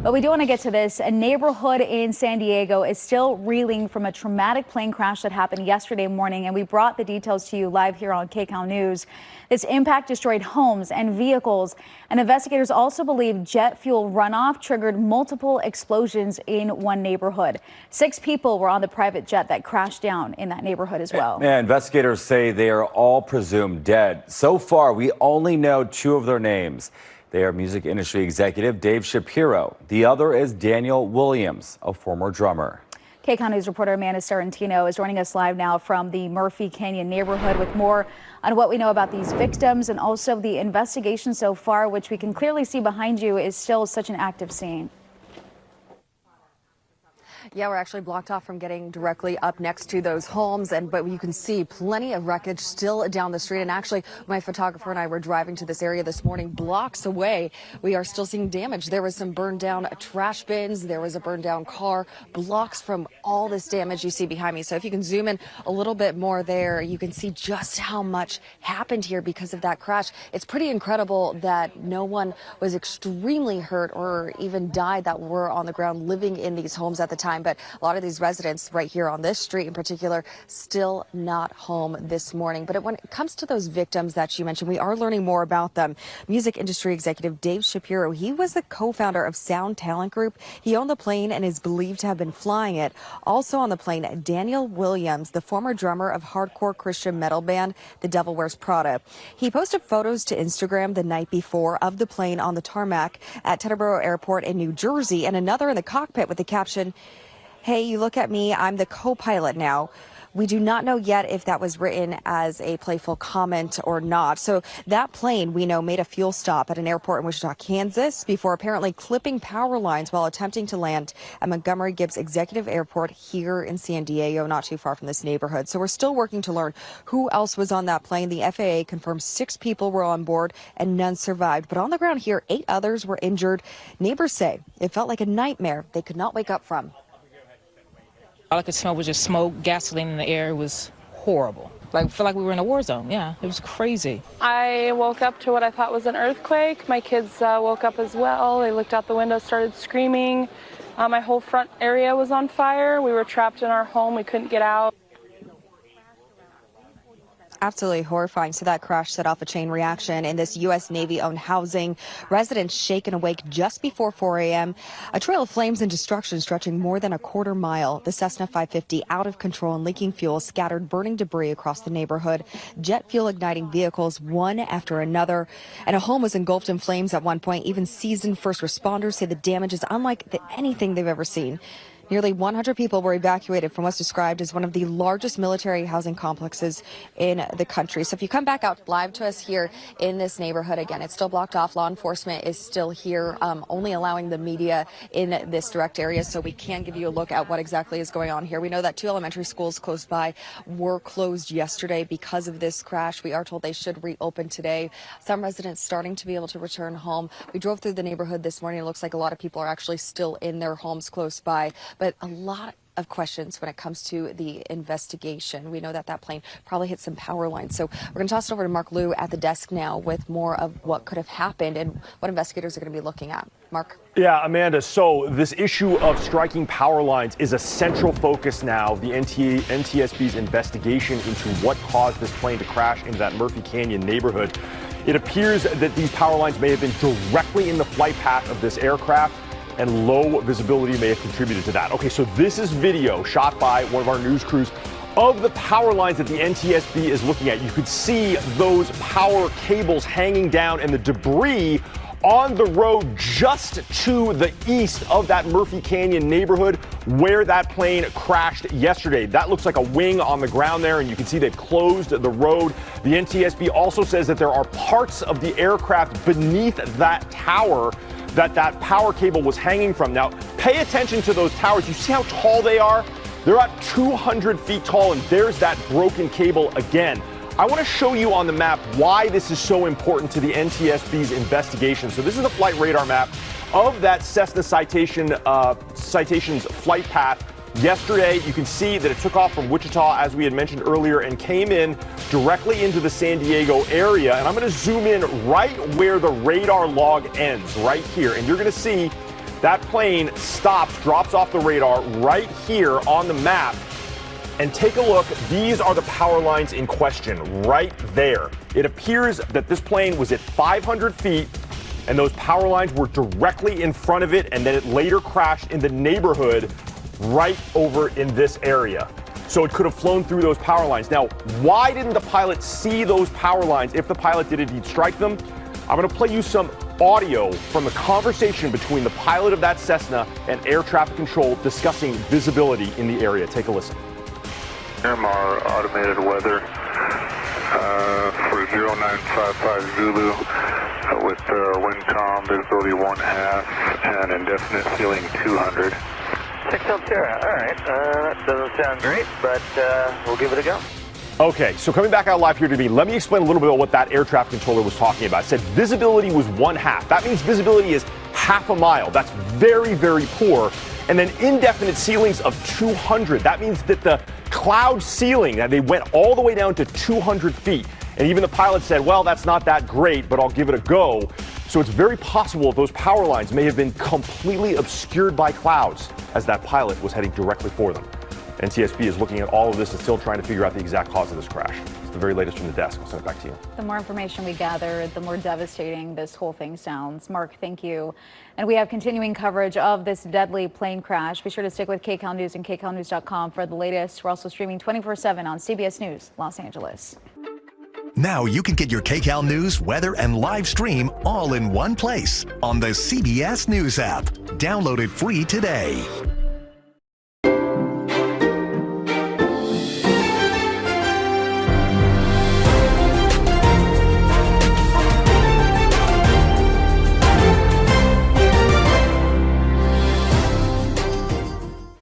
But we do want to get to this. A neighborhood in San Diego is still reeling from a traumatic plane crash that happened yesterday morning, and we brought the details to you live here on KCAL News. This impact destroyed homes and vehicles, and investigators also believe jet fuel runoff triggered multiple explosions in one neighborhood. 6 people were on the private jet that crashed down in that neighborhood as well. Yeah, investigators say they are all presumed dead. So far, we only know 2 of their names. They are music industry executive Dave Shapiro. The other is Daniel Williams, a former drummer. KCAL News reporter Amanda Sarantino is joining us live now from the Murphy Canyon neighborhood with more on what we know about these victims and also the investigation so far, which we can clearly see behind you is still such an active scene. Yeah, we're actually blocked off from getting directly up next to those homes, but you can see plenty of wreckage still down the street. And actually, my photographer and I were driving to this area this morning, blocks away. We are still seeing damage. There was some burned down trash bins. There was a burned down car, blocks from all this damage you see behind me. So if you can zoom in a little bit more there, you can see just how much happened here because of that crash. It's pretty incredible that no one was extremely hurt or even died that were on the ground living in these homes at the time. But a lot of these residents right here on this street in particular still not home this morning. But when it comes to those victims that you mentioned, we are learning more about them. Music industry executive Dave Shapiro, he was the co-founder of Sound Talent Group. He owned the plane and is believed to have been flying it. Also on the plane, Daniel Williams, the former drummer of hardcore Christian metal band The Devil Wears Prada. He posted photos to Instagram the night before of the plane on the tarmac at Teterboro Airport in New Jersey and another in the cockpit with the caption, "Hey, you look at me, I'm the co-pilot now." We do not know yet if that was written as a playful comment or not. So that plane, we know, made a fuel stop at an airport in Wichita, Kansas, before apparently clipping power lines while attempting to land at Montgomery Gibbs Executive Airport here in San Diego, not too far from this neighborhood. So we're still working to learn who else was on that plane. The FAA confirms 6 people were on board and none survived. But on the ground here, 8 others were injured. Neighbors say it felt like a nightmare they could not wake up from. All I could smell was just smoke, gasoline in the air. It was horrible. I felt like we were in a war zone. Yeah, it was crazy. I woke up to what I thought was an earthquake. My kids woke up as well. They looked out the window, started screaming. My whole front area was on fire. We were trapped in our home. We couldn't get out. Absolutely horrifying. So that crash set off a chain reaction in this U.S. Navy-owned housing. Residents shaken awake just before 4 a.m. A trail of flames and destruction stretching more than a quarter mile. The Cessna 550 out of control and leaking fuel scattered burning debris across the neighborhood. Jet fuel igniting vehicles one after another. And a home was engulfed in flames at one point. Even seasoned first responders say the damage is unlike anything they've ever seen. Nearly 100 people were evacuated from what's described as one of the largest military housing complexes in the country. So if you come back out live to us here in this neighborhood, again, it's still blocked off. Law enforcement is still here, only allowing the media in this direct area so we can give you a look at what exactly is going on here. We know that 2 elementary schools close by were closed yesterday because of this crash. We are told they should reopen today. Some residents starting to be able to return home. We drove through the neighborhood this morning. It looks like a lot of people are actually still in their homes close by. But a lot of questions when it comes to the investigation. We know that that plane probably hit some power lines. So we're going to toss it over to Mark Liu at the desk now with more of what could have happened and what investigators are going to be looking at. Mark? Yeah, Amanda, so this issue of striking power lines is a central focus now of the NTSB's investigation into what caused this plane to crash into that Murphy Canyon neighborhood. It appears that these power lines may have been directly in the flight path of this aircraft, and low visibility may have contributed to that. Okay, so this is video shot by one of our news crews of the power lines that the NTSB is looking at. You could see those power cables hanging down and the debris on the road just to the east of that Murphy Canyon neighborhood where that plane crashed yesterday. That looks like a wing on the ground there, and you can see they've closed the road. The NTSB also says that there are parts of the aircraft beneath that tower that power cable was hanging from. Now, pay attention to those towers. You see how tall they are? They're at 200 feet tall, and there's that broken cable again. I want to show you on the map why this is so important to the NTSB's investigation. So this is the flight radar map of that Cessna citation's flight path. Yesterday, you can see that it took off from Wichita, as we had mentioned earlier, and came in directly into the San Diego area. And I'm going to zoom in right where the radar log ends, right here. And you're going to see That plane stops, drops off the radar right here on the map. And take a look. These are the power lines in question right there. It appears that this plane was at 500 feet and those power lines were directly in front of it, and then it later crashed in the neighborhood right over in this area. So it could have flown through those power lines. Now, why didn't the pilot see those power lines if the pilot did indeed strike them? I'm going to play you some audio from the conversation between the pilot of that Cessna and air traffic control discussing visibility in the area. Take a listen. Our automated weather for 0955 Zulu with wind calm, visibility 1/2, and indefinite ceiling 200. 6 Sierra, all right. That doesn't sound great, but we'll give it a go. Okay, so coming back out live here to me, let me explain a little bit about what that air traffic controller was talking about. It said visibility was 1/2. That means visibility is half a mile. That's very, very poor. And then indefinite ceilings of 200. That means that the cloud ceiling, that they went all the way down to 200 feet. And even the pilot said, well, that's not that great, but I'll give it a go. So it's very possible those power lines may have been completely obscured by clouds as that pilot was heading directly for them. NTSB is looking at all of this and still trying to figure out the exact cause of this crash. It's the very latest from the desk. I'll send it back to you. The more information we gather, the more devastating this whole thing sounds. Mark, thank you. And we have continuing coverage of this deadly plane crash. Be sure to stick with KCAL News and KCALnews.com for the latest. We're also streaming 24/7 on CBS News, Los Angeles. Now you can get your KCAL News, weather, and live stream all in one place on the CBS News app. Download it free today.